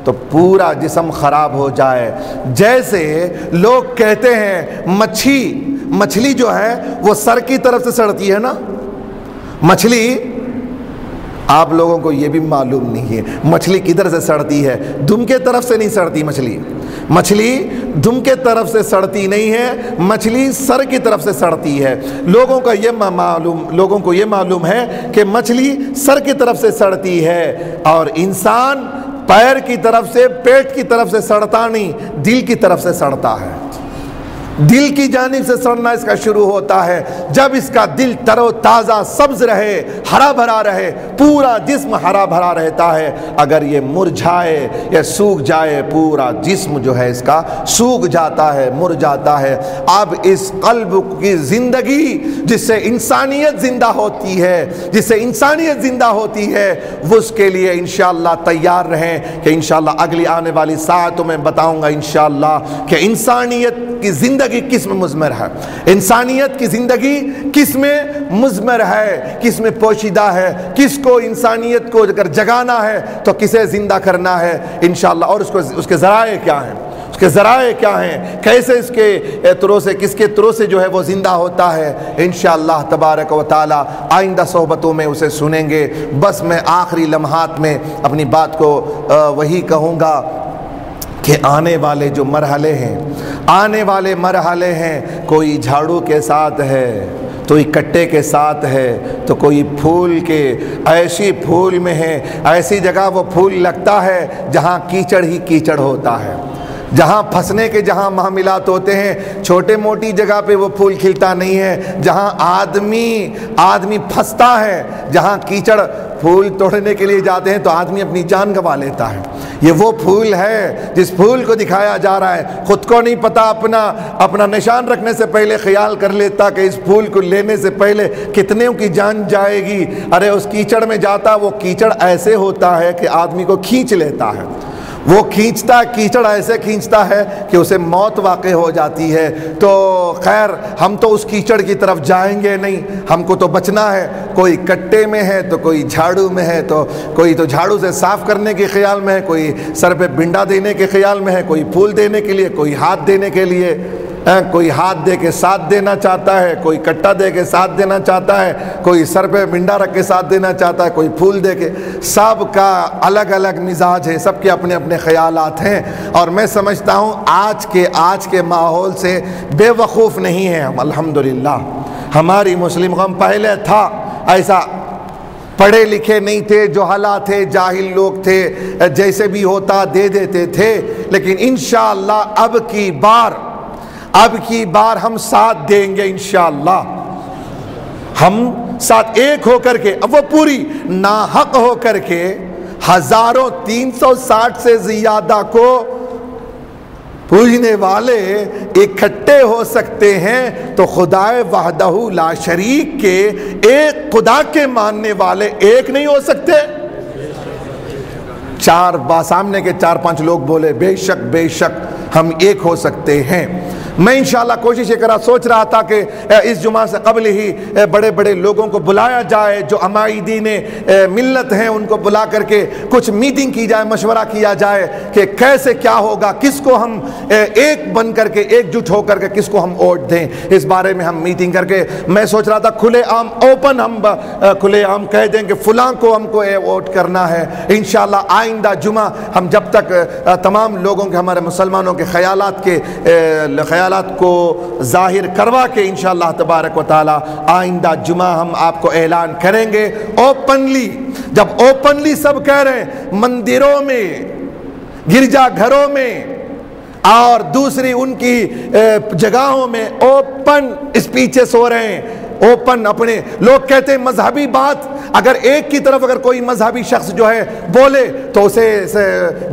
تو پورا جسم خراب ہو جائے۔ جیسے لوگ کہتے ہیں مچھلی جو ہے وہ سر کی طرف سے سڑتی ہے نا، مچھلی، آپ لوگوں کو یہ بھی معلوم نہیں ہے مچھلی کدھر سے سڑتی ہے، دم کے طرف سے نہیں سڑتی مچھلی دم کے طرف سے سڑتی نہیں ہے، مچھلی سر کی طرف سے سڑتی ہے۔ لوگوں کو یہ معلوم ہے کہ مچھلی سر کی طرف سے سڑتی ہے، اور انسان پیر کی طرف سے، پیٹ کی طرف سے سڑتا نہیں، دل کی طرف سے سڑتا ہے۔ دل کی جانب سے سڑنا اس کا شروع ہوتا ہے جب اس کا دل تر و تازہ، سبز رہے، ہرا بھرا رہے، پورا جسم ہرا بھرا رہتا ہے۔ اگر یہ مرجھائے یا سوکھ جائے پورا جسم جو ہے اس کا سوکھ جاتا ہے، مر جاتا ہے۔ اب اس قلب کی زندگی جس سے انسانیت زندہ ہوتی ہے، وہ اس کے لیے انشاءاللہ تیار رہیں کہ انشاءاللہ اگلی آنے والی ساعتوں میں بتاؤں گا انشاءاللہ کہ انسانیت کی زندگی کس میں مضمر ہے، انسانیت کی زندگی کس میں مضمر ہے، کس میں پوشیدہ ہے، کس کو انسانیت کو اگر جگانا ہے تو کسے زندہ کرنا ہے انشاءاللہ، اور اس کے ذرائع کیا ہیں، کیسے اس کے طرح سے، کس کے طرح سے جو ہے وہ زندہ ہوتا ہے، انشاءاللہ تبارک و تعالی آئندہ صحبتوں میں اسے سنیں گے۔ بس میں آخری لمحات میں اپنی بات کو وہی کہوں گا کہ آنے والے مرحلے ہیں، کوئی جھاڑو کے ساتھ ہے، کوئی کٹے کے ساتھ ہے، تو کوئی پھول کے ایسی پھول میں ہے، ایسی جگہ وہ پھول لگتا ہے جہاں کیچڑ ہی کیچڑ ہوتا ہے، جہاں پھنسنے کے جہاں معاملات ہوتے ہیں، چھوٹے موٹی جگہ پہ وہ پھول کھلتا نہیں ہے، جہاں آدمی پھنستا ہے، جہاں کیچڑ، پھول توڑنے کے لیے جاتے ہیں تو آدمی اپنی جان گنوا لیتا ہے۔ یہ وہ پھول ہے جس پھول کو دکھایا جا رہا ہے، خود کو نہیں پتا، اپنا نشان رکھنے سے پہلے خیال کر لیتا کہ اس پھول کو لینے سے پہلے کتنے کی جان جائے گی۔ ارے اس کیچڑ میں جاتا، وہ کیچڑ ایسے ہوتا ہے کہ آدمی کو کھینچ لیتا ہے، وہ کھینچتا کیچڑ ایسے کھینچتا ہے کہ اسے موت واقع ہو جاتی ہے۔ تو خیر ہم تو اس کیچڑ کی طرف جائیں گے نہیں، ہم کو تو بچنا ہے۔ کوئی کٹے میں ہے تو کوئی جھاڑو میں ہے، تو کوئی تو جھاڑو سے صاف کرنے کے خیال میں ہے، کوئی سر پہ بنڈا دینے کے خیال میں ہے، کوئی پھول دینے کے لیے، کوئی ہاتھ دینے کے لیے، کوئی ہاتھ دے کے ساتھ دینا چاہتا ہے، کوئی کٹا دے کے ساتھ دینا چاہتا ہے، کوئی سر پہ بنڈا رکھ کے ساتھ دینا چاہتا ہے، کوئی پھول دے کے۔ سب کا الگ الگ مزاج ہے، سب کے اپنے اپنے خیالات ہیں، اور میں سمجھتا ہوں آج کے ماحول سے بے وقوف نہیں ہیں ہم، الحمدللہ۔ ہماری مسلم قوم پہلے تھا ایسا، پڑھے لکھے نہیں تھے، جہلا تھے، جاہل لوگ تھے، جیسے بھی ہوتا دے دیتے تھے، لیکن انشاءاللہ اب کی بار ہم ساتھ دیں گے انشاءاللہ۔ ہم ساتھ ایک ہو کر کے، اب وہ پوری ناحق ہو کر کے 1360 سے زیادہ کو پوجنے والے اکٹھے ہو سکتے ہیں، تو خدائے وحدہ لا شریک کے ایک خدا کے ماننے والے ایک نہیں ہو سکتے؟ سامنے کے 4-5 لوگ بولے بے شک ہم ایک ہو سکتے ہیں۔ میں انشاءاللہ کوشش سوچ رہا تھا کہ اس جمعہ سے قبل ہی بڑے بڑے لوگوں کو بلایا جائے، جو عمائدین ملت ہیں ان کو بلا کر کے کچھ میٹنگ کی جائے، مشورہ کیا جائے کہ کیسے کیا ہوگا، کس کو ہم ایک بن کر کے ایک جٹ ہو کر کے کس کو ہم ووٹ دیں، اس بارے میں ہم میٹنگ کر کے میں سوچ رہا تھا کھلے عام اوپن ہم کھلے عام کہہ دیں کہ فلاں کو ہم کو ووٹ کرنا ہے۔ انشاءاللہ آئندہ جمعہ ہم جب تک تمام لوگوں کے، ہمارے مسلمانوں کے خیالات کو ظاہر کروا کے انشاءاللہ تبارک و تعالی آئندہ جمعہ ہم آپ کو اعلان کریں گے اوپنلی۔ جب اوپنلی سب کہہ رہے ہیں، مندروں میں، گرجا گھروں میں اور دوسری ان کی جگہوں میں اوپن اسپیچز ہو رہے ہیں، اوپن اپنے لوگ کہتے ہیں مذہبی بات، اگر ایک کی طرف اگر کوئی مذہبی شخص جو ہے بولے تو اسے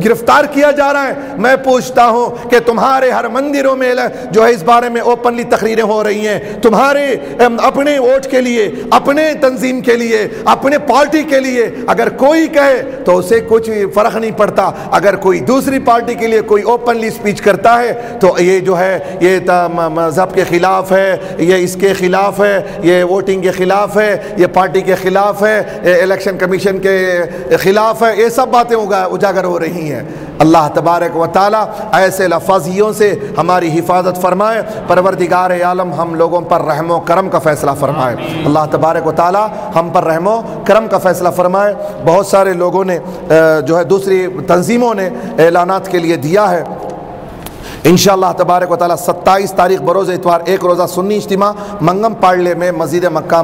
گرفتار کیا جا رہا ہے۔ میں پوچھتا ہوں کہ تمہارے ہر مندروں میں جو ہے اس بارے میں اوپنلی تقریریں ہو رہی ہیں، تمہارے اپنے ووٹ کے لیے، اپنے تنظیم کے لیے، اپنے پارٹی کے لیے اگر کوئی کہے تو اسے کچھ فرق نہیں پڑتا، اگر کوئی دوسری پارٹی کے لیے کوئی اوپنلی اسپیچ کرتا ہے تو یہ جو ہے یہ مذہب کے خلاف ہے، یہ اس کے خلاف ہے، یہ ووٹنگ کے خلاف ہے، یہ پارٹی کے خلاف ہے، الیکشن کمیشن کے خلاف ہے، یہ سب باتیں اجاگر ہو رہی ہیں۔ اللہ تبارک و تعالی ایسے لفظیوں سے ہماری حفاظت فرمائے۔ پروردگار عالم ہم لوگوں پر رحم و کرم کا فیصلہ فرمائے۔ اللہ تبارک و تعالی ہم پر رحم و کرم کا فیصلہ فرمائے۔ بہت سارے لوگوں نے جو ہے دوسری تنظیموں نے اعلانات کے لیے دیا ہے۔ انشاءاللہ تبارک و تعالی 27 تاریخ بروز اتوار ایک روزہ سنی اجتماع منگم پارلے میں مسجد مکہ میں